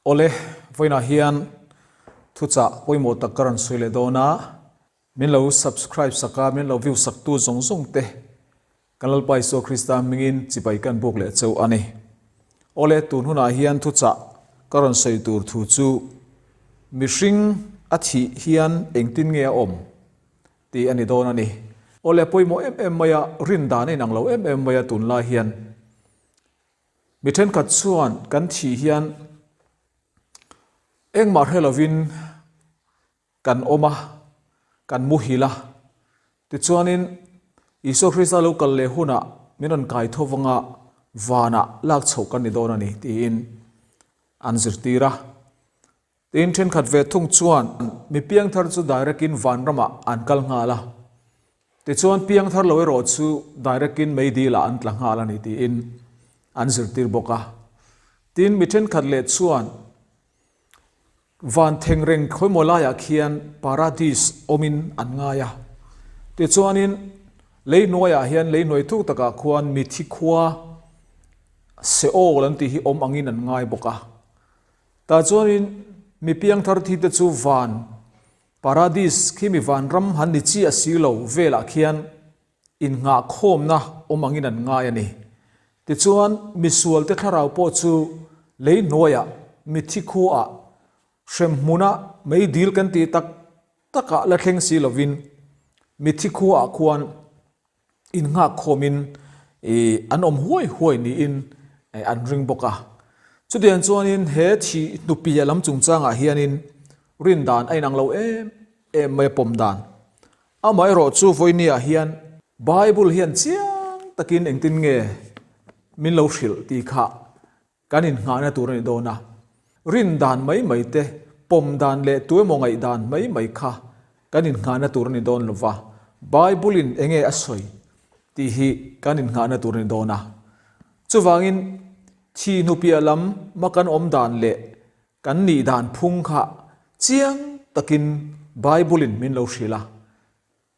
ole voina hian thucha poimo takaran soile dona min lo subscribe saka min lo view saktu zong zong te kanal pai so krista mingin chipai kan buk le cheu ani ole tun huna hian thucha karon soi tur thu chu mishing athi hian engtin nge om ti ani don ani ole poimo maya rin da nei nang lo maya tun la hian mithen khat chuan kan thi hian engmar helovin kan oma kan muhila ti chuanin iso krista local le huna minon kai thowanga wana lak chho kan ni don ani ti in anzirtira tin then khat ve thung chuan mi piang thar chu direct in van rama an kal ngala ti chuan piang thar lowe ro chu direct in meidila an tla ngala ni ti in anzirtir boka tin mi then khat le chuan van thengreng khoi molaya khian paradise omin an ngaya ti chuanin leinoya hian leinoi thu taka khuan mi thi khua se ol an ti hi om angin an ngai boka ta chuanin mi piang thar thi te chu van paradise khimi van ram han ni chi asilo vela khian in nga khom na om angin an ngai ani ti chuan mi sual te tharau po chu leinoya mi thi khua shem muna mei dil kan ti tak taka la thleng si lovin mi thi khu a khuan in nga khomin an om huai ni in an ring boka chudian chuanin he thi nupia lam chungchanga hianin rin dan ai nang lo em mai pom dan amai ro chu voinia hian bible hian chiang takin engtin nge min lo hril ti kha kanin nga na tur ni dona rin dan mai te pom dan le tuai mongai dan mai kha kanin nga na tur ni don lova bible in enge asoi ti hi kanin nga na tur ni dona chuwangin thi nupia lam makan om dan le kan ni dan phung kha chiang takin bible in min lo hrila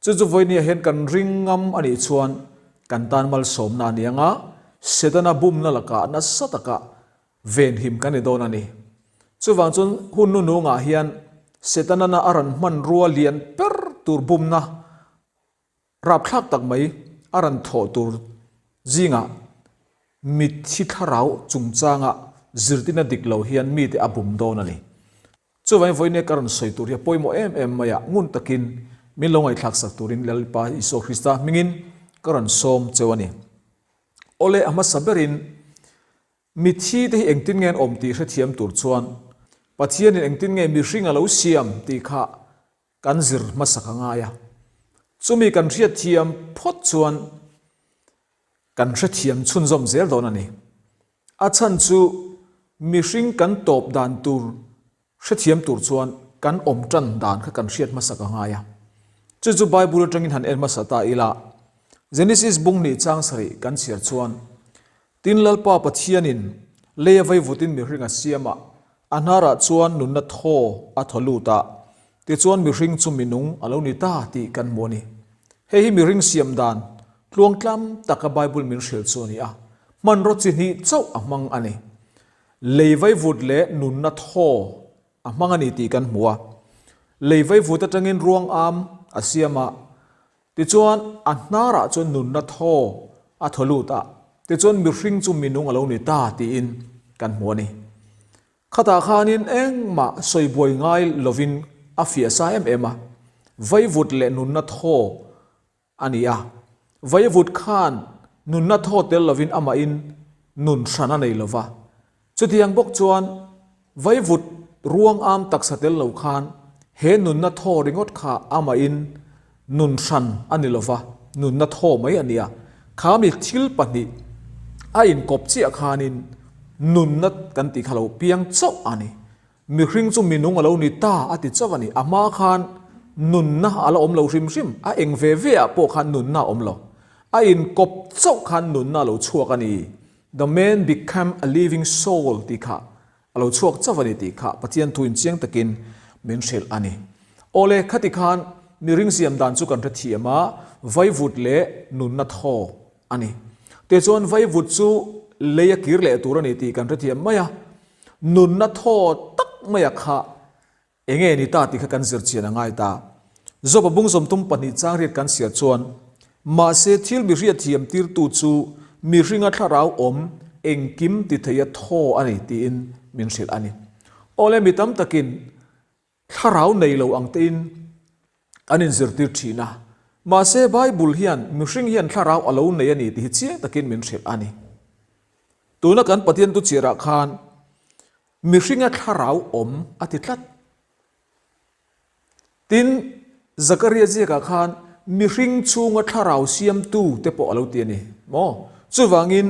chu voinia hen kan ringam ani chuan kan tan mal som na nianga sedana bum na laka na sataka ven him kan don ani chuwang chun hunnu nu nga hian setana na aran man ruwa lian per tur bum na rap khlak tak mai aran tho tur zinga mit thi tharau chungchanga zirtina diklo hian mi te abum don ani chuwang voine karon soi tur ya poimo maya ngun takin min longai thlak sak turin lalpa iso krista mingin karon som chewani ole ama saberin mithi te engtin ngen om ti hre thiam tur chuan pathian in engtin nge mi hringa lo siam ti kha kan zir masaka nga ya chumi kan hriat thiam phot chuan kan hre thiam chhun zom zel don ani a chan chu mi hring kan top dan tur hre thiam tur chuan kan om tan dan kha kan hriat masaka nga ya chu bible tangin han elma sata ila genesis bung ni chang sari kan chiar chuan tin lalpa pathianin lewai vutin mi hringa siama anara chuan nunna tho a tholuta ti chuan mi hring chu minung alo ni ta ti kan moni he hi mi hring siam dan tluang tlam taka bible min hril chu ni a man ro chi ni chau amang ani lewai vut le nunna tho amang ani ti kan muwa lewai vut atangin ruang am asiama ti chuan anara chuan nunna tho a tholuta ti chuan mi hring chu minung alo ni ta ti in kan moni khata khanin engma soiboi ngai lovin afia sa ema vaivut le nunna tho ania vaivut khan nunna tho tel lovin ama in nun sana nei lova chutiang bok chuan vaivut ruang am taksa tel lo khan he nunna tho ringot kha ama in nun san ani lova nunna tho mai ania khami thil pani a in kopchi akhanin nunnat kan ti khalo piang chau ani mi hring chu minung alo ni ta ati chawani ama khan nunna ala om lo rim a eng ve a po khan nunna om lo a in kop chau khan nunna lo chuak ani the man become a living soul ti kha alo chuak chawani ti kha pathian thuin chiang takin min hrel ani ole khati khan mi ring siam dan chu kan tha thiama vaivut le nunna tho ani te chon vaivut chu leya kir le turani ti kan tha thiam maya นุนนัทโทตักไม่อยากขะเองนี่ตาติขกันเสียเชียนง่ายตาจบบุ้งสมตุ้มปนิจางเรียกกันเสียชวนมาเสทิลมีเรียเทียมติรตูจูมีริงอัทราวอมเองกิมติเทียโทอันนี้ตีอินมินสิลอันนี้โอเลมิตัมตะกินทราวในเราอังตีนอันนี้สิรติชีนะมาเสไบเบิลเฮียนมีริงเฮียนทราวอลาวในอันนี้ที่เชียตะกินมินสิลอันนี้ตัวนักการปฏิญตุจิระคานมีริงอัทราวอมอติทัดตินซักริยาเจกคานมีริงชูงทราวเสียมตูเตปอลาวเตียนี่มอจู่วังิน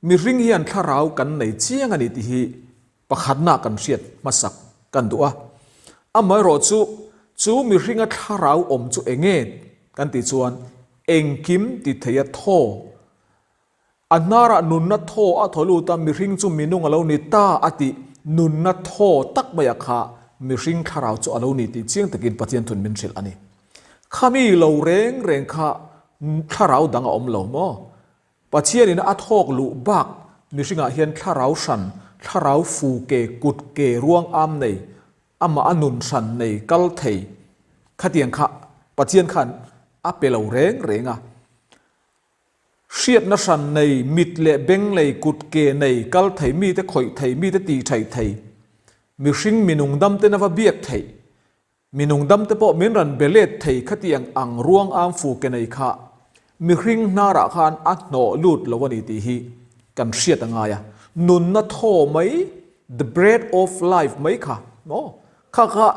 มีริงเฮียนทราวกันในเชียงอันนี้ที่ประคัดหน้ากันเสียดมาสักกันตัวอาไม่รอจู่มีริงทราวอมจู่เองกันติจวนเองกิมติเทียโทอันนาระนุนนัทโทอัทลูตามีริงจู่มีนุ่งอลาวนิตาอตินุนนัทโทตักบยาขามีริงทราวจู่อลาวนิติเชียงตะกินปฏิญทุนมินสิลอันนี้ข้ามีเหลาเร่งข้าทราวดังอมเหลามอปัจเจียนี่นะอัทอกลุบักมีสิ่งเฮียนทราวสันทราวฟูเกกุดเกร่วงอัมในอัมมาอนุนสันในกัลเทยขัดเตียงข้าปัจเจียนขันอัปเปเหลาเร่งอ่ะเชียดนัสันในมิดเละเบงในกุดเกในกัลเทยมีแต่ข่อยเทยมีแต่ตีไทยเทยมีสิ่งมีนุงดำเตนว่าเบียกเทยมีนุงดำเตปอมินรันเบเลตเทยขัดเตียงอังร่วงอัมฟูเกในข้ามีริงนาระคานอัตโนลูดละวันนี้ที่ฮีกันเสียตั้งไงนุนนัทโทไหม the bread of life ไหมค่ะโอ้ข้า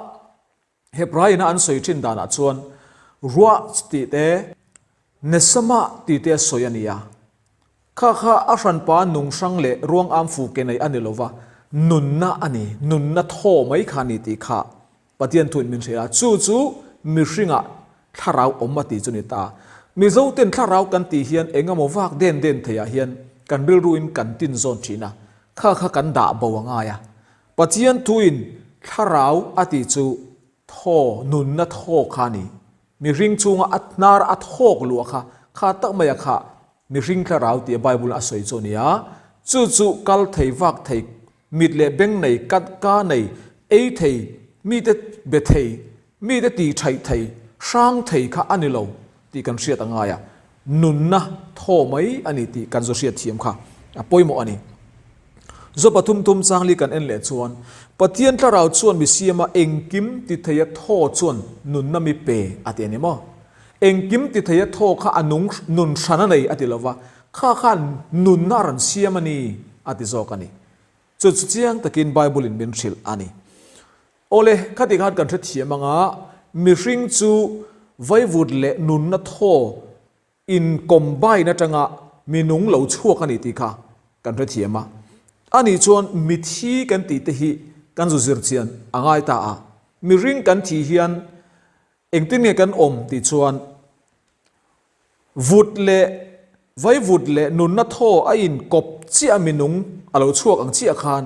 เฮบรายนะอันสวยชินดานะชวนรัวติเตเนสมาติเตสวยนี่ยข้าอาชันปานุงสังเลร่วงอัมฟูเกในอันนี้ลวะนุนนะอันนี้นุนนัทโทไหมค่ะนี่ที่ข้าปฏิญทุนมินเสียจู่มีริงอ่ะถ้าเราอมมาติจุนิตามีเจ้าเต้นถ้าเรากันตีเฮียนเองก็มาวากเด่นเทียเฮียนกันเรื่องรุนกันตินโซนชีนะข้ากันด่าบ่าวง่ายปัจจัยทุนถ้าเราอติจูโทนุนนัทโทขานีมีริงจูงอัตนาร์อัตโฮกลัวข้าตักไม่ข้ามีริงถ้าเราที่ไบเบิลอาศัยโซเนียจู่กัลเทยวากเทยมิดเล่เบงในกัดกาในเอเทยมีแต่เบเทยมีแต่ตีไทยเทยช่างเทยข้าอันนี้เราที่กันเสียตั้งไงนุนนะโทไหมอันนี้ที่กันจะเสียเทียมค่ะปอยหมออันนี้จบปฐุมจางลีกันเอ็นเล่ชวนปฏิญถ้าเราชวนมิเสียมาเองกิมติเทียโทชวนนุนนะมีเปอติอันนี้มั้งเองกิมติเทียโทข้าอนุนชันอะไรอติละวะข้านุนนารันเสียมันนี่อติโซกันนี่จุดเจียงตะกินไบเบิลอินเบนชิลอันนี้โอเลข้าติขาดกันเทียมงะมีริงจูไว้วุดเละนุนนัทโทอินกมใบนัจังะมีนุงเหลาชั่วกันอีกทีค่ะกันเทียมมาอันนี้ชวนมิทีกันตีเตหิกันจุดเจียนอ่างไอตามีริงกันทีเฮียนเองติเนี่ยกันตีชวนวุดเละไว้วุดเละนุนนัทโทอินกบเจียมีนุงเหลาชั่วอังเจียคาน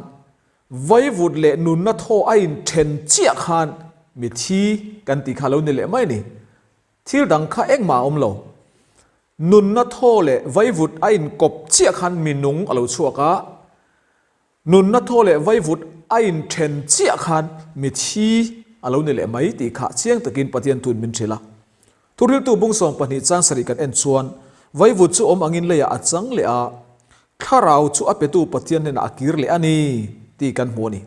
ไว้วุดเละนุนนัทโทอินเทนเจียคานมิทีกันตีข้าเราเนี่ยเละไม่นี่ที่ดังข้าเอ็งมาอมโลนุนนัทโทเลไว้วุดไอ้นกบเชี่ยคันมีนุงอารมณ์ชั่วกะนุนนัทโทเลไว้วุดไอ้นเทนเชี่ยคันมีทีอารมณ์นี่แหละไม่ตีข้าเชียงตะกินปฏิญทุนมินเชล่าทุเรียนตัวบุ้งส่งปณิจังสริกันเอ็นชวนไว้วุดจู่อมอังินเลยอาจังเลยอาข้าเราจู่อเปตูปฏิญเนี่ยอากิรเลยอันนี้ตีกันหัวนี่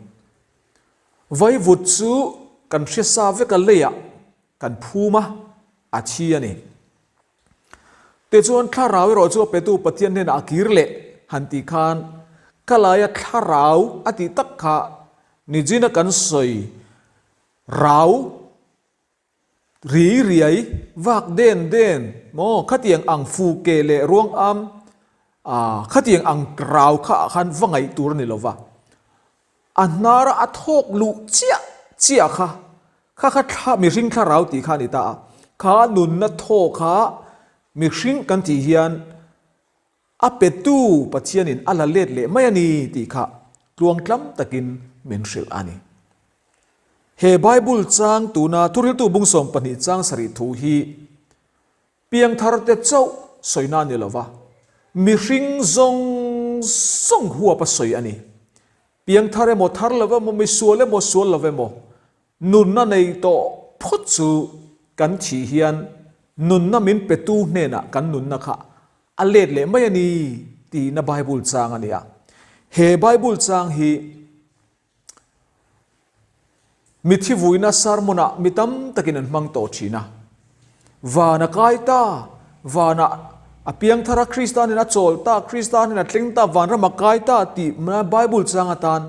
ไว้วุดจู่กันเชื่อสาวกันเลยกันพูมาอาชียนี่แต่ส่วนข้าเราเราจะไปดูปฏิญเนี่ยอากิรเละหันติคานข้าลายข้าเราอติตักข้านิจินกันสวยเรารีเรียวักเด่นโมข้าเตียงอังฟูเกเลร่วงอัมข้าเตียงอังกราวข้าขันฟังไงตัวนี่ละวะอันนาระอัทกลุเจียข้ามีสิ่งข้าเราตีข้านิตาข้านุนนัทโทข้ามีสิ่งกันที่เฮียนอเปตูปัจเจียนินอัลเลดเล่ไม่อันนี้ตีข้าดวงกล้ำตะกินเมนชิลอันนี้เฮไบเบิลจางตูนาทุเรตูบุงสมปนิจางสริทูฮีเปียงทาร์เตเจ้าสวยนานี่ละวะมีสิ่งซงหัวปัสสวยอันนี้ เปียงทาร์เรโมทาร์เลวโมไม่สวนเลโมสวนเลวโมนุนนั่นในโตพุทธกันชีเฮียนนุนนั่นมินเปตูเนน่ะกันนุนนะคะอันเล็ดเลยไม่นี่ตีน่ะไบเบิลจางอันนี้เฮไบเบิลจางฮีมิที่วุยน่ะสารมนะมิตั้มตะกินันมังโตชีนะวานะกายตาวานะอเปียงทาร์คริสตานินะโจลตาคริสตานินะเทงตาวานรำมากายตาตีมันไบเบิลจางอัตาน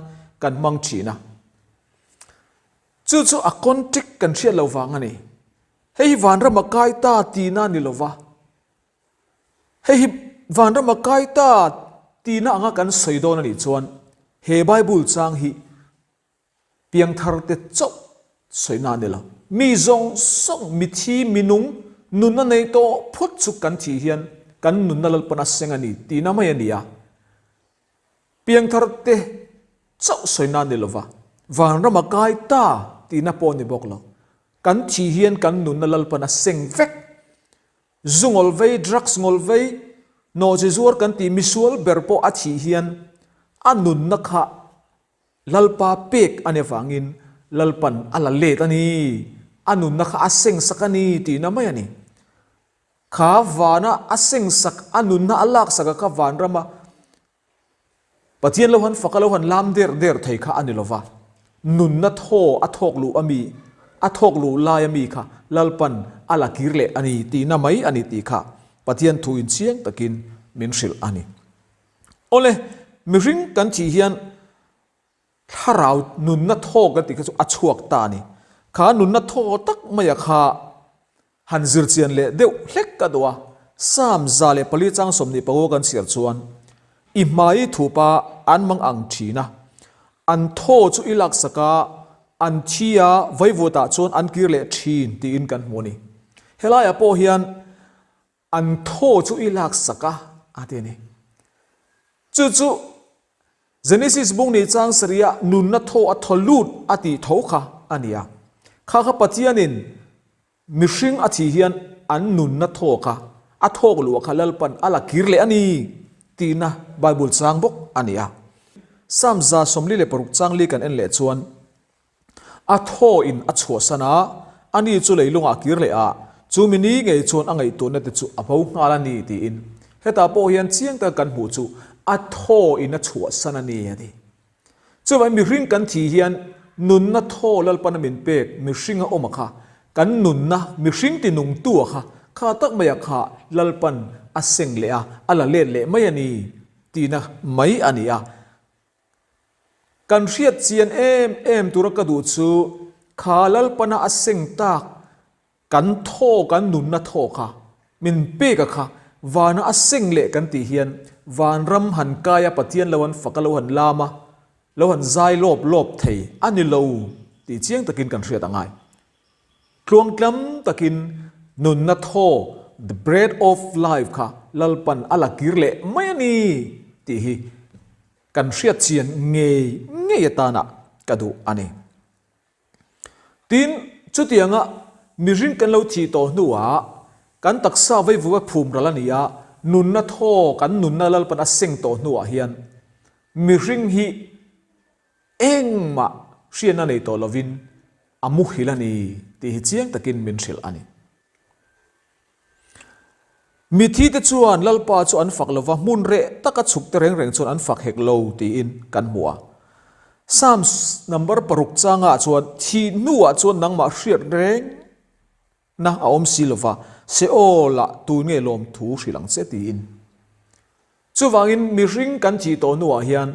กันมังชีนะจู่ๆอคอนติกกันเชียร์เราฟังอันนี้เฮ้ยวานรำมากายตาตีน่านี่เราวะเฮ้ยวานรำมากายตาตีน่าอ่างกันสวยโดนนี่ชวนเฮไบเบิลจางฮีเปียงทาร์เตจบสวยน่านี่ละมีจงส่งมิทีมินุงนุนนั่นในโตพุทธสุกันทีเฮียนกันนุนนั่นลปนัสเซงอันนี้ตีน่าไม่ยันดีอ่ะเปียงทาร์เตจบสวยน่านี่ละวะวานรำมากายตาตีน่าปอนี่บอกเรากันทีเฮียนกันนุนนั่นลปนัสเซงเวกซุงอลเวย์ดรักส์งอลเวย์โนเจซัวร์กันตีมิสวลเบอร์โปอัทีเฮียนอันนุนนักฮะลลปาเป็กอันเอฟังอินลลปันอัลเลตันีอันนุนนักอาเซงสักนีตีน่าไม่ยันนี่ข้าวานะอาเซงสักอันนุนน่าอัลลักสักข้าวานรามาปะเทียนเราหันฝักเราหันลามเดอร์ไทยข้าอันนี้เราว่านุนนัทโฮอัทอกลูอามีอัทอกลูลายมีค่ะลลปันอัลกิรเลอันนี้ตีน่าไม่อันนี้ตีค่ะปะเทียนทูอินเชียงตะกินมินชิลอันนี้โอเลมิริงกันที่เฮียนถ้าเรานุนนัทโฮกันติก็จะอัชวกตานี่ข้านุนนัทโฮตักไม่อยากข้าหันซิร์เซียนเล่เดี๋ยวเล็กกันตัวสามซาเลปลีจังสมนิปโอกันเสียชวนอิมาอีถูปะอันมังอังทีนะอันโทจุอิลักสกาอันทียาไว้วัวตาชวนอันกิรเลทีนตีอินกันโมนี่เฮลายาโปเฮียนอันโทจุอิลักสกาอาเดนี่จู่ๆเจเนซิสบุงในจังสริยานุนนัทโทอัทลูดอติโทค่ะอันนี้ข้าข้าปฏิญาณินมิชิงอธิเฮียนอันนุนนัทโทค่ะอัทโทกลัวค่ะลลปันอัลกิรเลอันนี้ตีนะไบเบิลจางบกอันนี้สามซาสมลีเลปรุกจางลีกันเอ็นเลชวนอัทโทอินอัชวสนาอันนี้จุเลยลงอากิรเลอะจูมินีไงชวนอังไงตัวนั่นจูอภุงาลานีตีอินเฮตาโปเฮียนเชียงตะกันหูจูอัทโทอินอัชวสนานีดีจูวันมิริงกันทีเฮียนนุนนัทโทลลปันมินเปกมิริงอมค่ะกันนุนนะมิริงตินุงตัวค่ะข้าตักไม่อยากค่ะลลปันอาเซงเลอะอัลเลเลไม่ยันนี่ตีนะไม่อันนี้กันเรียดเจียนเอ็มตุรกดูจูข้าลลปันอาเซงตากกันโทกันนุนนะโทค่ะมินเปกค่ะวานะอาเซงเลกันตีเฮียนวานรำหันกายปฏิยันละวันฝักละวันลามาละวันใจลบเทอันนี้เราตีเจียงตะกินกันเรียดต่างไงคลวงกล้ำตะกินนุนนัทโฮ the bread of life ค่ะลลปันอัลกิรเลไม่นี่ตีฮีกันเรียดเชียนเงยตานะกระดูอันนี้ทีนจุดยังอ่ะมิริงกันเราทีโตหนัวกันตักษาไว้วัวภูมิรัลนียนุนนัทโฮกันนุนนัลปันอเซงโตหนัวเฮียนมิริงฮีเอ็งมาเชียนนั่นในโตลวินอามุฮิลานีตีเจียงตะกินมินชิลอันนี้มิทีเตจวนลลปาจวนฝักลวะมุนเรตะกัดสุกเตรงจวนอันฝักเฮกโลตีอินกันหัวสามนัมเบอร์ปรุกจางะจวนทีนัวจวนนังมาเชียร์เรงนะอาอมซิลวะเซโอละตูเงลมทูสิลังเซตีอินจวางอินมิริงกันจีโตนัวเฮียน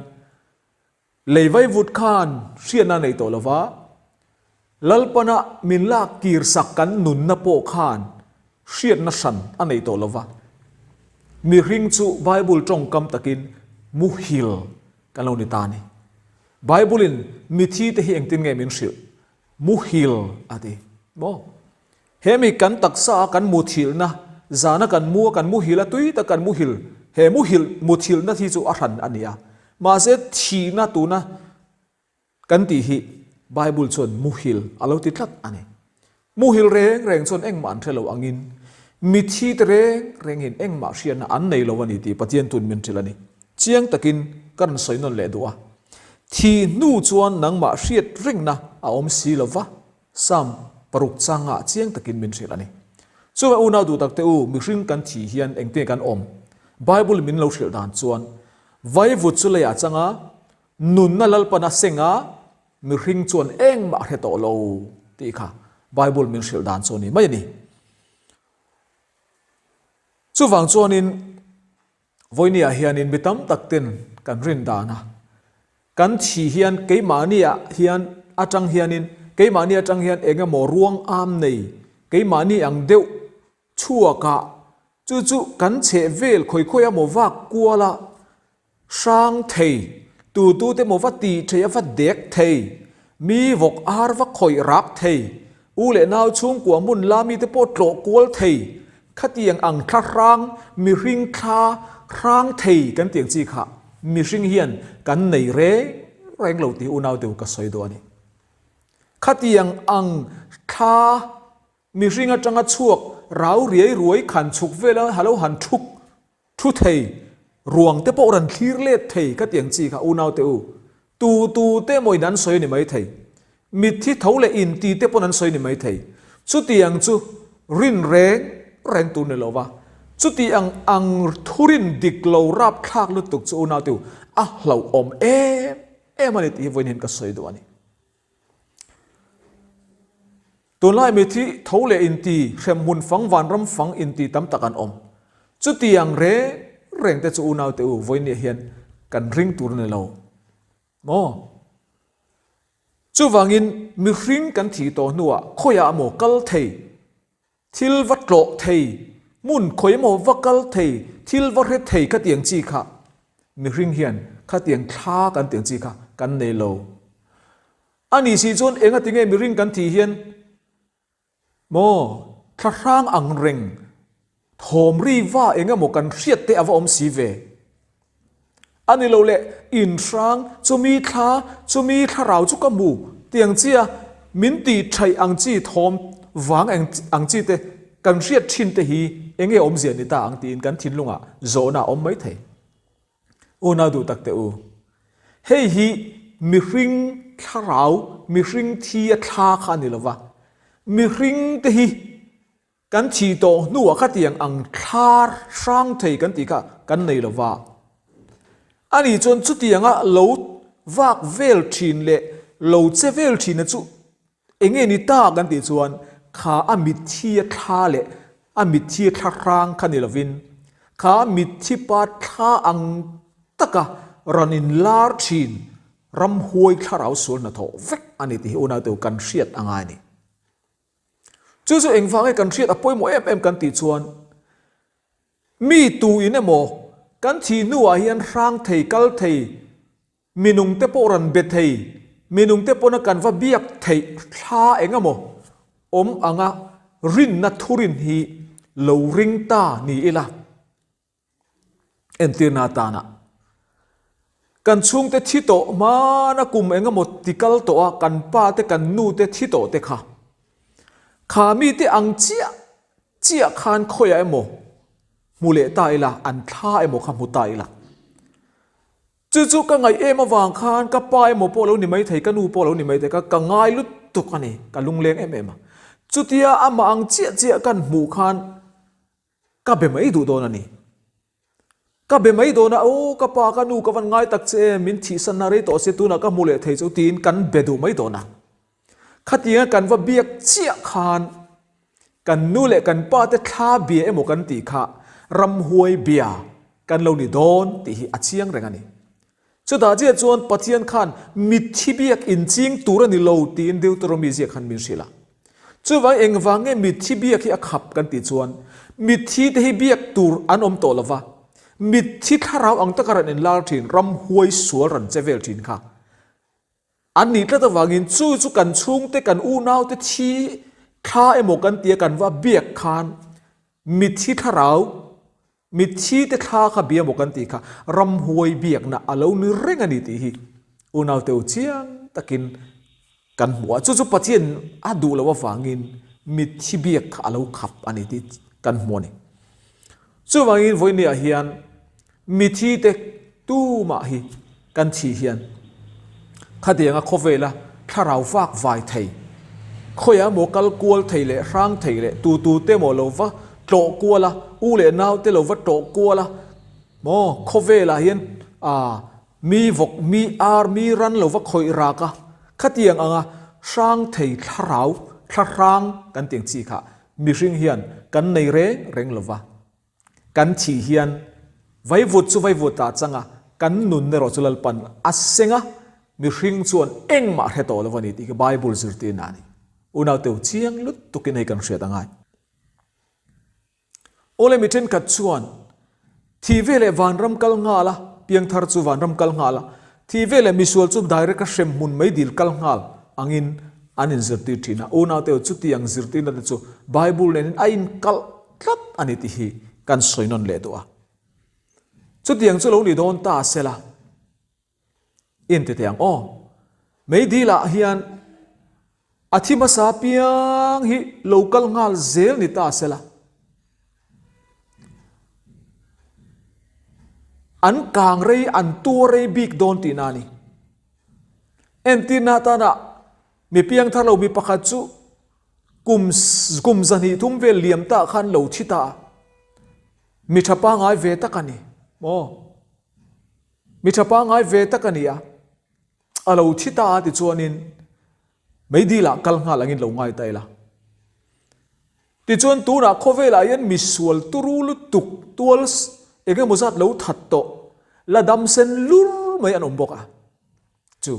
เลยไว้วุดขานเชียนนั่นในโตลวะลลปนะมินลากีร์สักกันนุนนโปขานเชียนนัสันอันในโตลวะมีริงจูไบเบิลตรงคำตะกินมุฮิลกันเราในตานี่ไบเบิลินมีที่ที่เองตินไงมินชิลมุฮิลอะดีบ่เฮมีกันตักษากันมุฮิลนะจานะกันมัวกันมุฮิลตุยตะกันมุฮิลเฮมุฮิลมุฮิลนะที่จูอารันอันนี้มาเสดทีน่าตูนะกันตีฮีไบเบิลชนมุฮิลอาเราติดลัดอันนี้มุฮิลเรงชนเอ็งมันเทลวอังินมิทีเรงเห็นเอ็งมาเชียนอันในละวันนี้ตีปฏิญตุนมินทิลานี่เจียงตะกินกันสอยนนเลดัว ทีนู่จวนนังมาเชียดเร่งนะอาอมสีลวะซ้ำปรุกจางเจียงตะกินมินเสลนี่ส่วนอุณาดูตักเตอูมิริงกันทีเฮียนเองเตกันอมไบเบิลมินเราเสียดานจวนไว้วุจุเลยจังอ่ะนุนนั่นลปนัสเซงอ่ะมิริงจวนเองมาเฮตโตโลตีค่ะไบเบิลมินเสียดานจวนนี่ไม่นี่ส่วนฝั่งจวนนินวันนี้เฮียนินบิตัมตักเต็นกันรินดานะกันทีเฮียนเกยมานี่เฮียนอาจังเฮียนินเกยมานี่อาจังเฮียนเองก็มอรวงอามนี่เกยมานี่อังเดียวชั่วกะจู่ๆกันเชเวลค่อยๆมอวักกัวละช่างเทตู่เตมอวัดตีเทียวัดเด็กเทมีวกอาร์วักค่อยรักเทอูเลนาวชุ่งกัวมุนลามีเตโปโตกัวเทขัดยังอังคารังมีริงคารังเทกันเตียงจีค่ะมีริงเฮียนกันในแรงเหล่าที่อุณาวเดียวกับสอยตัวนี้ขัดยังอังคามีริงจังชวกเราเรียรวยขันชุกเวลาฮัลโหลหันชุกทุเทรวงเตปอรันคีร์เลตเทขัดยังจีค่ะอุณาวเดียวตู่เตมวยนั้นสอยนี่ไม่เทมิที่เท่าเลอินตีเตปอนั้นสอยนี่ไม่เทสุดที่ยังจู่รินแรงตูนเลวะจุดที่อังทุรินดิกเรารับคลากลุตุกจูนาติวเราอมมันนี่ที่วันเห็นก็สวยตัวนี้ตัวไล่เมที่เท่าเลอินตีเข็มมุนฟังวันรำฟังอินตีตั้มตะกันอมจุดที่ยังแรงแต่จูนาติววันนี้เห็นกันริงตูนเลวโมจู่วังอินมีริงกันที่ตัวนัวขยะโมกัลเททิลวัดโลเทมุนขอยโมวักกัลเททิลวัดเรเทขัดยังจีค่ะมีริงเฮียนขัดยังท่ากันเตียงจีค่ะกันในโลอันนี้สิจนเองติงเอมีริงกันทีเฮียนโมทะร่างอังเริงโถมรีว่าเองโมกันเสียดเตอวอมสีเวอันนี้เราเละอินทรางจะมีท่าเราจุกมูเตียงจีมินตีใช้อังจีโถมวางอังจีเตกันเรียดชินเตหีเองอมเสียนิตาอังตีนกันทินลุงโซนาอมไม่เทอุนาดูตักเตอูเฮ้ยมีริงข้าเรามีริงที่ท่าขันนี่ละวะมีริงเตหีกันทีโตนัวขัดยังอังท่าช่างเทกันตีกันนี่ละวะอันนี้จนจุดยังเราวักเวลชินเละเราเจเวลชินนะจุเองนิตากันตีจวนข้าอมิตที่ท่าเละอมิตที่ท่าร่างขันนิลวินข้าอมิตที่ปัดท่าอังตะกะรันินลาร์ชินรำหวยข้าเราส่วนนั่นทว่าอันนี้ที่อุณาเดียวกันเสียดอ่างนี่จู่ๆเองฟังให้กันเสียดอภัยโมกันตีจวนมีตูอินเอโมกันทีนัวเฮียนร่างเทกัลเทมินุงเตปอรันเบเทมินุงเตปอนักันว่าเบียกเทท่าเองโมอังรินนัทุรินฮีโลริงตานี่เอละเอ็นตีนาตานะกันช่วงเตทิโตมานะกุมเองหมดติกัลโตกันป้าเตกันนูเตทิโตเตค่ะขามีเตอังเจียคานคอยไอโมมูเลตายละอันท่าไอโมคำหูตายละจู่ๆก็ไงมาวางคานกับป้ายโมโปแล้วนี่ไม่ไทยกันนูโปแล้วนี่ไม่ไทยก็ง่ายลุดตุกันนี่กันลุงเลี้ยงมาจุดที่อามาอังเจียกันหมู่คานก็เบไม่ดูโดนนี่ก็เบไม่โดนโอ้ก็ปากันนูก็วันง่ายตักเจมินทีสันนารีต่อเสตุนักก็มูเลเทจุตีนกันเบดูไม่โดนนะขัดยังกันว่าเบียกเจียคานกันนูเลกันป้าแต่ท่าเบียหมู่กันตีค่ะรำหวยเบียกันเรานี่โดนตีอาเชียงแรงนี่จุดอาเจียจวนปะเทียนขันมิที่เบียกอินจิงตัวนี่เราตีนเดียวตัวมีเสียขันมินศิลาจู่ว่าเองวางเงมิที่เบียกที่อักขับกันติดจวนมิที่ที่เบียกตูอันอมโตละวะมิที่ถ้าเราอังตะการในลาทินรำหวยสวนรันเจเวลทินค่ะอันนี้ถ้าจะวางินจู่กันชุ่งเตกันอูนาวเตที่ข้าเอโมกันเตียกันว่าเบียกคานมิที่ถ้าเรามิที่เตข้าข้าเบียโมกันตีค่ะรำหวยเบียกนะอาเลวนึเร่งอันนี้ตีฮีอูนาวเตวเชียงตะกินกันหัวจู่ๆปะเทียนดูแล้วว่าฝังินมิที่เบียกอาเลวขับอันนี้ที่กันหัวนี่จู่ฝังินวันนี้เฮียนมิที่เตตู้มาฮีกันชีเฮียน khát tiếng à khô về là thà rau vạc vài thầy khôi á mồ cal cuol thầy lệ rang thầy lệ tu te mồ lâu vắt trộn cuol là u lệ nào te lâu vắt trộn cuol là mồ khô về là hiền mi vok mi ar mi ran lâu vắt khôi ra cả khát tiếng à rang thầy thà rau thà rang kan tiếng chi cả mi riêng hiền kan nei reng lâu vắt kan chỉ hiền vai vụt ta chăng à kan nun ne ro chulal pan asenga mi ring chuan eng ma he to lovani ti Bible zirti nani unau teu chiang lut tukin hei kan hriat angai ole mi ten kat chuan thi vele vanram kal nga la piang thar chu vanram kal nga la thi vele mi sual chu direct ka shem mun mai dil kal ngal angin anin zirti thina unau teu chu tiang zirti na chu Bible nen ain kal tlat ani ti hi kan soinon le to a chu tiang chu lo ni don ta sela in te tiang mấy đi là hiền athima sa piang hi local ngal zel ni ta sela an kang rei an tu rei big don ti nani entina ta na mi piang thar lo mi pakhat chu kum zani thum ve liam ta khan lo thita mi thapa ngai ve takani mi thapa ngai ve takani a alo thita ti chuanin mấy đi là kal nga langin lo ngai tai la ti chuan tu na khove la yan mi sual turul tuk tuals ege mozat lo that to la dam sen lur mai an ombok a chu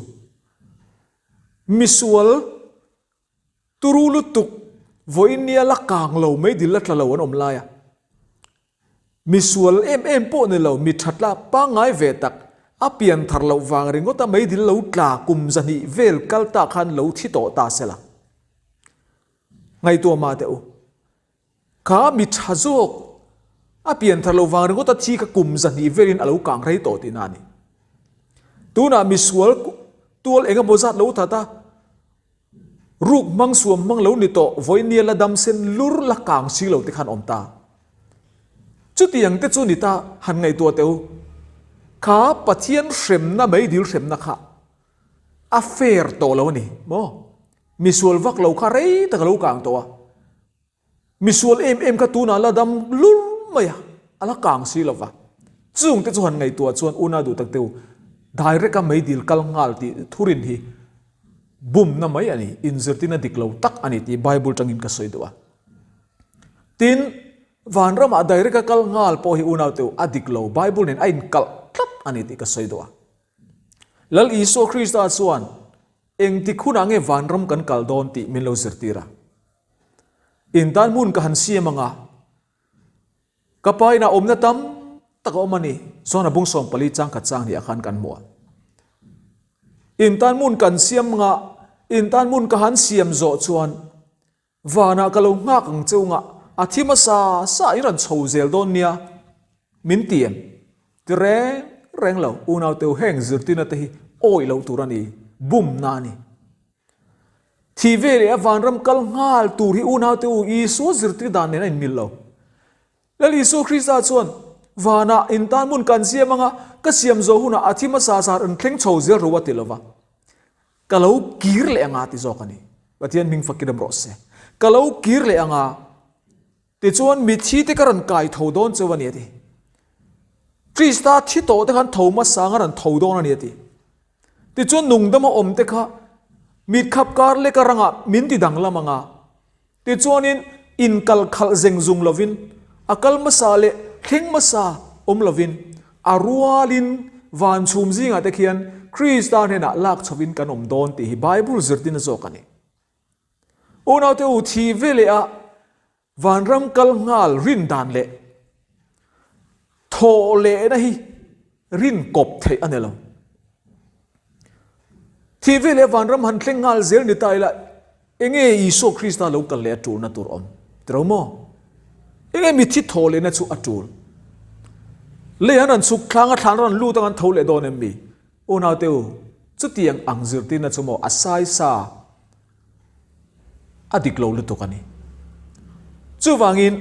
mi sual turul tuk voinia la kang lo mấy đi la tla lo an om la ya mi sual em po ne lo mi that la pa ngai ve tak apian thar lo wang ringo ta mấy dil lo tla kum zani vel kal ta khan lo thi to ta sela ngai to ma te u ka mi thazok apian thar lo wang ringo ta thi ka kum zani velin alo kang rei to ti nani tuna mi sual tual enga bozat lo tha ta ruk mang suam mang lo ni to voinia la dam sen lur la kang si lo ti khan om ta chu tiang te chu ni ta han ngai to te u khá pathian shem na mấy dil shem na kha affair to lo ni mo misual vak lo kha rei ta lo kang to misual em ka tu na la dam lur maya ala kang si lo wa chung te chuan ngai to chuan una du tak teu direct ka mấy dil kal ngal ti thurin hi bum na mai ani inzertina diklo tak ani ti Bible tangin ka soi do tin van rama direct ka kal ngal po hi una teu adiklo Bible nen ain kal ani ti ka soi do lal iso Krista chuan eng ti khuna nge vanram kan kal don ti min lo zirtira in tan mun ka han siamanga kapai na omna tam tak omani zona bung som pali chang ka chang ni akhan kan mo in tan mun kan siam nga in tan mun ka han siam zo chuan wana ka lo nga kang chunga athima sa iran chhozel don nia min tiam tre reng lo unau teu heng zirtina te hi oi lo turani bum nani thi ve le vanram kal ngal tur hi unau teu I so zirti dan ne in mil lo lali so Krista chuan wana intan mun kan siamanga ka siam zo huna athima sa an thleng chho zel ruwa tilova kalau kir le anga ti zo kani batian ming fakidam ro se kalau kir le anga ti chuan mi thi te karan kai tho don chawani ti Krista thi to te khan thoma sanga ran tho don ani ti ti chuan nungdama om te kha mit khap kar le karanga min ti dang lamanga ti chuanin in kal khal zeng zung lovin akal masale thing masa om lovin arualin van chum zinga te khian Krista hena lak chovin kan om don ti hi Bible zirtin zo kani ona te u thi vele a vanram kal ngal rin dan le tho le na hi rin kop thei anelo thi vele vanram han thleng ngal zel ni tai la enge Iso Krista lo kal le tur na tur om tromo enge mi thi tho le na chu atul le hanan chu khlanga thlan ran lu tangan tho le don em mi ona teu chu tiang ang zirtin na chumo asai sa adik lo lu to kani chu wangin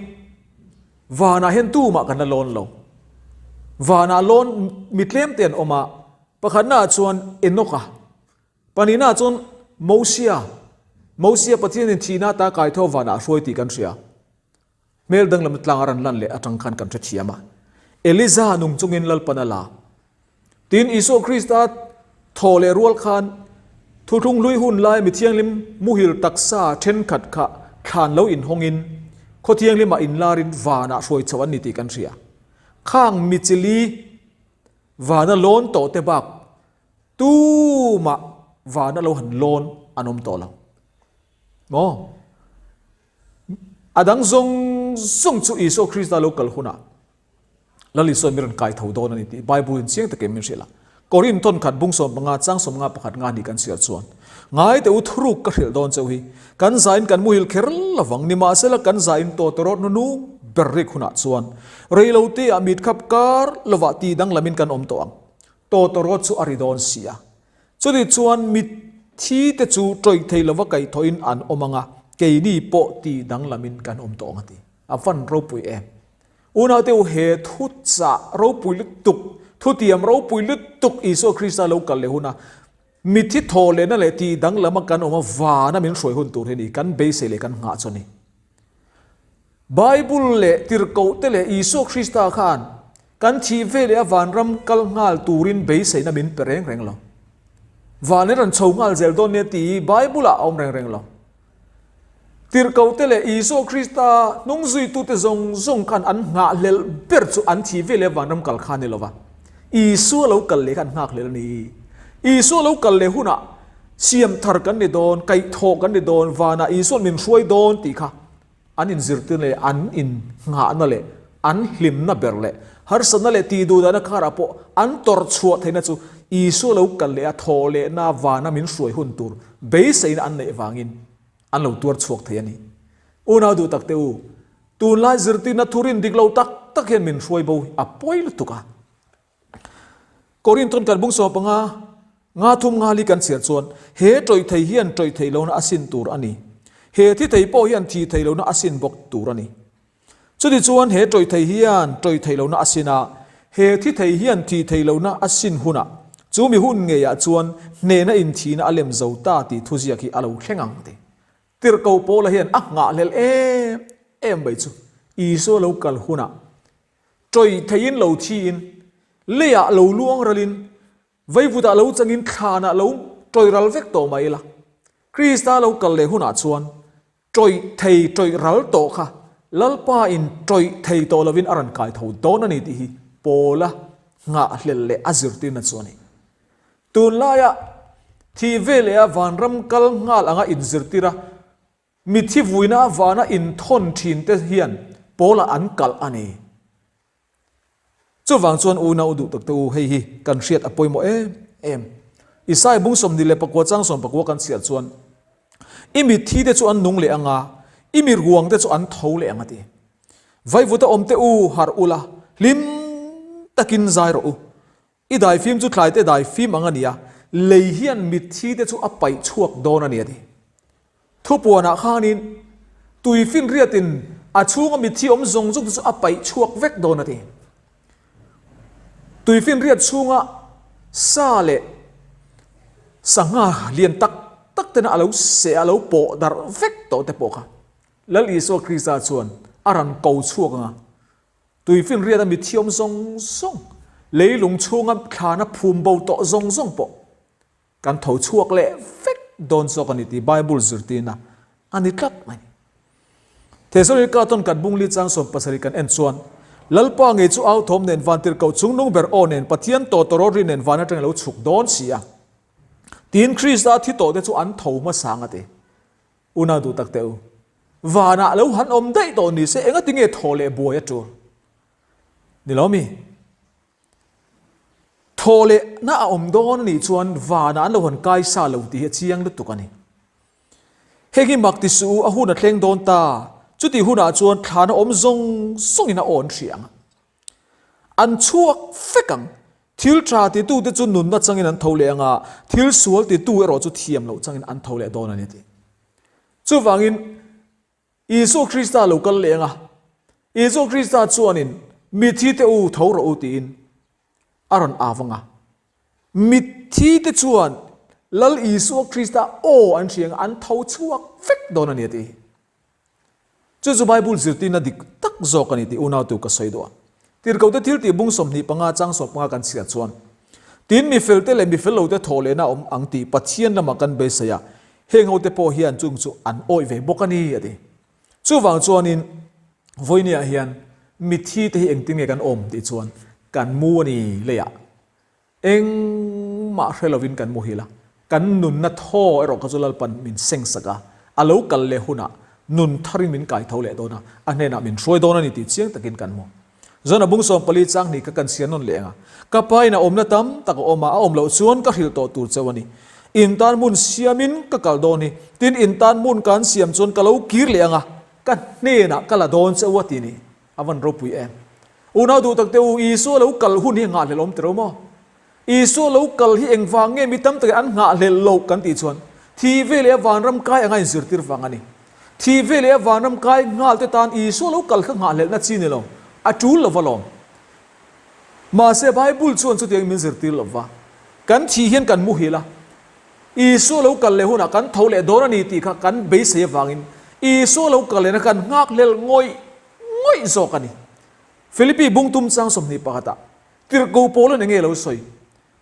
wana hen tu ma kan lon lo wana lon mitlem ten oma pakhana chuan enoka ปนินาจนโมเสียปฏิเนทีนาตากายทวานาช่วยตีกันเสียเมลดังลำตลางรันลันเลอจังคันกันเชียมาเอลิซานุ่งจงอินลลปนาลาตีนอิโซคริสต์ทอเลรัวคันทุทุ่งลุยหุ่นลายมิเทียงลิมมุฮิลตักซาเช่นขัดขะขานเลาอินหงอินโคเทียงลิมอินลารินวานาช่วยชวันนิติกันเสียข้างมิจิลีวานาโลนโตเตบักตูมาวานาโลหันโลนอันอมโตแล้วโมอดังซงจูอิโซคริสต์โลกัลหุนาลลิส่วนมีรันกายเท่าโดนนิติไบเบิลเสียงตะเกมิเชล่าโครินต้นขัดบุ้งสมบังอาจังสมงาประคัดงานดีกันเสียส่วนง่ายแต่อุทรุกกระเถิดโดนเจ้าฮีกันสายกันมุฮิลเครลละวังนิมาเสละกันสายโตตรอดนูเบริกหุนาส่วนเรลตีอามิดขับการละวะตีดังละมินกันอมตัวโตตรอดสุอาริดอนเสียสุดที่ส่วนมิที่แต่จูตรอยเทลวะไก่ทอินอันอมังะเกยนี่โปตีดังละมินกันอมตัวงตีอาฟันเราปุยอุณาเตวเหตุจะเราปุยลึกตุกทุติยมเราปุยลึกตุกอิโซคริสต์เรากันเลยหุนามิที่โทเลนั่นแหละตีดังละมักันออกมาวานะมินสวยหุ่นตัวเรนี่กันเบสเลยกันหาจนี่ไบเบิลเล่ติรกาวเตเลอิโซคริสต์ขานกันทีเวเลวานรำกัลงาลตูรินเบสนะมินเปรงเราวานนั้นชาวงาลเซลโดนเนี่ยตีไบเบิลเอาแรงเราติรกาวเตเลอิโซคริสต์นุ่งซุยตุเตซงกันอันงาเลลเปิดสุอันทีเวเลวานรำกัลขานนี่ละวะอิโซเรากันเลยกันงาเลลนี่อิโซเรากันเลยหุนะเสียมทาร์กันนี่โดนไก่ทอกันนี่โดนวานาอิโซมินช่วยโดนตีค่ะอันอินซิร์ตินเลยอันอินงานั่นเลยอันหิมน่ะเบร์เลยฮาร์สันนั่นเลยตีดูดานะคาราโปอันตอร์ชัวเทนะจูอิโซเรากันเลยทอเลยน่าวานามินช่วยหุ่นตูร์เบสไอ้อันเนี่ยวางินอันเราตัวชัวเทียนี่อุณาดูตักเตวตูนไล่ซิร์ตินทุรินดิกเราตักเห็นมินช่วยบ่อ่ะป่วยลุตุกะโครินต้นกันบุ้งสอบงางาทุ่มงาลีกันเสียส่วนเฮตรอยไทยเฮียนตรอยไทยเรานะอาศินตูรอันนี้เฮที่ไทยป่อเฮียนที่ไทยเรานะอาศินบกตูรอันนี้สุดที่ส่วนเฮตรอยไทยเฮียนตรอยไทยเรานะอาศินาเฮที่ไทยเฮียนที่ไทยเรานะอาศินหุนะจูมีหุ่นเงียส่วนเนน่ะอินทีนะอเลมเจ้าตาตีทุจิยากีอาลูเข่งังตีติรกาวโปละเฮียนอ่ะงาเลลเอ็มไปจูอีโซเรากัลหุนะตรอยไทยอินเราทีอินเลียเราล่วงระลินไว้พุทธเราจังอินขานะเราตรอยรัลเวกโตมาอีละคริสต์เรากัลเลหุนาชวนตรอยไทยตรอยรัลโตค่ะลัลปาอินตรอยไทยโตลวินอารันกายทูโตนันนี่ที่โปละงาเลเลอาซิรตินัชวนี่ตุนลายะที่เวเลอวันรำกัลงาลงาอินซิรติระมิที่วุยนาฟานะอินทอนทินเตเฮียนโปละอันกัลอันนี้จู่วังชวนอูนาอุดุตักตูเฮฮีกันเชียดอภัยโมเอ็มอิสายบุ้งสมดิเลปกวจังสมปกวกันเสียชวนอิมิที่เดชอันนุงเลงาอิมิรวงเดชอันเท่าเลงาตีไว้วุตอมเตอูฮาร์อุลาลิมตะกินใจรูอีได้ฟิล์มจุดลายเตได้ฟิล์มอังเนียเลยเฮียนมิที่เดชอภัยชวกโดนอันเนียตีทุบวันอาคานินตุยฟินเรียตินอาชูงมิที่อมซงจุดเดชอภัยชวกเวกโดนอันตีตุยฟินเรียดชูงะซาเลสังหาเลียนตักเตนะอาลูเสียอาลูโปดาร์เวกโตเตโปค่ะแล้วอิสวคริสต์ชวนอารันเกาชัวงะตุยฟินเรียดมิที่อมซงเลยลงชูงะขานะภูมิเบาโตซงโปการเท่าชัวกเละเวกโดนสกันนิติไบเบิลสุดที่นะอันนี้ครับมันเทสโลนิกาต้นกันบุ้งลิจังสมปัสริกันเอ็นชวนลัลปางเอจูเอาทอมเนนวันติรเกาจุงนุ่งเบอร์โอเนนปะเทียนโตตรอริเนนวันนั้นเราฉุกโดนเสียตีนคริสต์ที่โตเดจูอันเท่ามาสังเตอุณาดูตักเตววานะเราหันอมได้ตอนนี้เสเองก็ติงเอทอเลบัวยจูนี่เรามีทอเลน่าอมโดนนี่ชวนวานะเราหันกายซาเราตีเชียงลุตุกันนี่เฮกิมักติสูอาหุนัดเล่งโดนตาจุดที่หุ่นอาจวนฐานอมส่งอินาอ่อนเสียงอันชั่วเฟกังทิลทราติตู้ที่จุนนุนนัดจังอินันเท่าเลงอ่ะทิลสวลติตู้รอจุดเทียมเราจังอินอันเท่าเลโดนนี่ทีจุดฟังอินอิสุคริสต์เรากันเลงอ่ะอิสุคริสต์ชวนอินมิที่เตอูเท่าเราตีนอารันอาฟังอ่ะมิที่เตชวน lal Isu Krista o an chiang an thau chuak vek don ani ti chu Bible zirti na dik tak zo kan ti unaw tu ka soi do tir ko te thil ti bung som ni panga chang so panga kan sia chuan tin mi fel te le mi fel lo te thole na ang ti pathian lama kan be saya heng ho te po hian chung chu an oi ve bokani ati chu wang chuan in voinia hian mi thi te eng ting kan om ti chuan kan mu ani le ya eng ma hrelovin kan mu hila kan nun na tho ero ka zulal pan min seng saka alo kal le huna nun tharin min kai thole dona anena min roi dona ni ti chiang takin kan mo zona bung som pali chang ni ka kan sian non lenga ka pai na omna tam tak oma a om lo chuan ka hil to tur chawani in tan mun siamin ka kal doni tin in tan mun kan siam chon ka lo kir lenga kan ne na kala don chawati ni awan ro pui em una du tak te u isu lo kal hun hi nga le lom tro mo isu lo kal hi eng wange mi tam tak an nga le lo kan ti chuan thi ve le wan ram kai angai zir tir wangani thi ve le wan ram kai ngal te tan isu lo kal kha nga le na chi ni lo a tul lo valom ma se Bible chuan chu tiang min zir tir lo wa kan thi hian kan mu hila isu lo kal le huna kan thole dona ni ti kha kan be se wangin isu lo kal le na kan ngak lel ngoi zo kani Philippi bung tum chang som ni pakata tir ko polo ne nge lo soi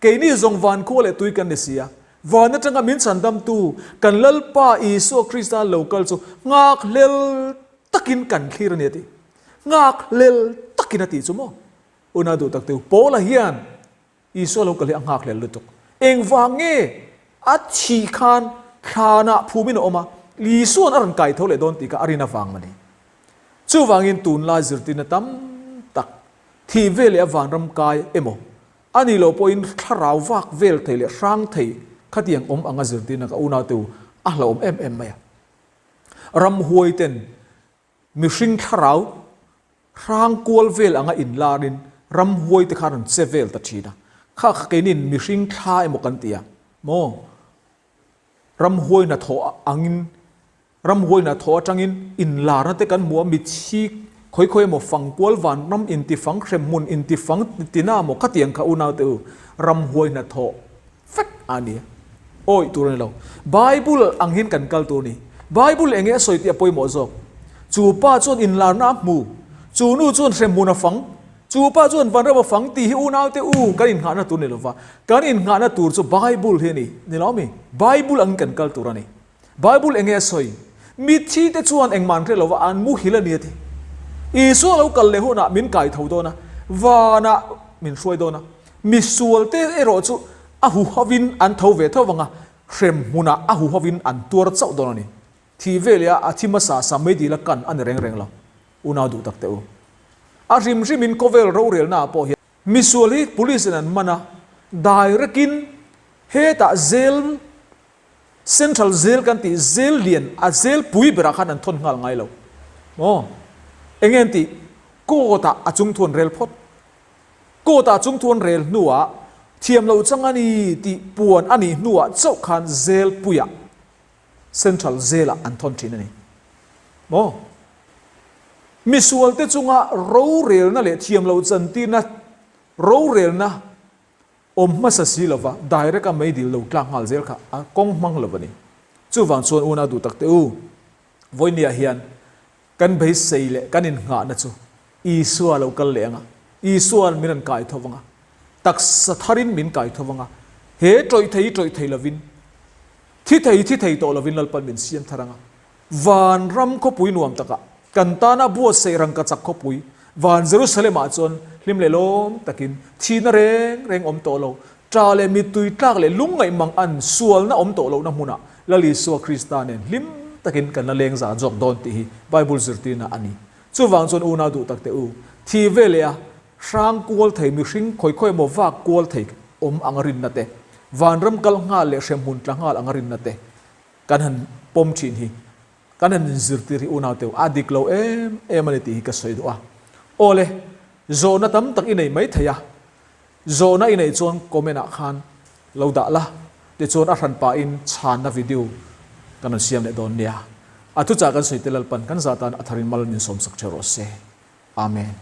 ke ni zong van ko le tui kan nesia van na tanga min chandam tu kan lal pa Isu Krista local chu ngak lel takin kan thlir ni ti ngak lel takin ati chu mo una du tak tu pola hian Isu local hi ngak lel lutuk eng wange a chi khan khana phumin oma li suan aran kai thole don ti ka arina wang mani chu wangin tun la zirtina tam tak thi vele awan ram kai emo ani lo point tharau wak vel thele rang thei khatiang om anga zirtina ka una tu a lo om em maya ram huai ten mi hring tharau rang kual vel anga in larin ram huai te kharan che vel ta thina kha kenin mi hring tha emo kan tia mo ram huai na tho angin ram huai na tho atangin in la na te kan muam mi chi khoi mo fang kual van ram in ti fang khrem mun in ti fang tina mo khatiang kha una te ram huai na tho fek ani oi tur ni lo Bible anghin kan kal tu ni Bible enge soi ti apoi mo zo chu pa chon in la na mu chu nu chon khrem mun a fang chu pa chon van ra fang ti hi una te kan in na tu ni lo wa kan in na tur chu Bible he ni lo mi Bible ang kan kal tu ra ni Bible enge soi mi thi te chuan engman re lova an mu hilani ti Isu lo kal le huna min kai tho do na wana min soi do na mi sual te ero chu a hu havin an tho ve tho wanga hrem huna a hu havin an tur chau do ni thi velia a thima sa mai di la kan an reng lo una du tak te u a rim min kovel ro rel na po hi mi sual hi police an mana directin he ta zel Central Jail kan ti jail lian a jail pui bera khan an thon ngal ngai lo mo engen ti ko ta achung thon rel phot ko ta chung thon rel nuwa thiam lo changani ti puan ani nuwa chau khan jail puya Central Jail an thon thin ani mo misual te chunga ro rel na le thiam lo chan ti na ro rel na om masa silova direct a mai dil lo tlang hal zel kha a kong mang lovani chu wang chuan una du tak te u voinia hian kan bei seile kan in nga na chu Isu lo kal lenga Isu minan kai thowanga tak satharin min kai thowanga he troi thei lovin thi thei to lovin lal pan min siam tharanga van ram ko pui nuam taka kan ta na bu se rang ka chak ko pui van Jerusalem a chon lim le lom takin thina reng om to lo tra le mi tui tlak le lungai mang an sual na om to lo na huna lali Isu Krista nen lim takin kan na leng za jok don ti hi Bible zirtina ani chu wang chon una du tak te u thi velea rang kual thei mi hring khoi mo wa kual thei om angarin na te van ram kal nga le shem hun tla nga angarin na te kan han pom chin hi kan han zirtiri una te adik lo em ani ti ka soi do a ole zona tam tak inei mai thaya zona inei chon komena khan lo da la te chon a ran pa in chan na video kan siam le don nia atu cha kan soi telal pan kan zatan atharin mal min som sak chero se amen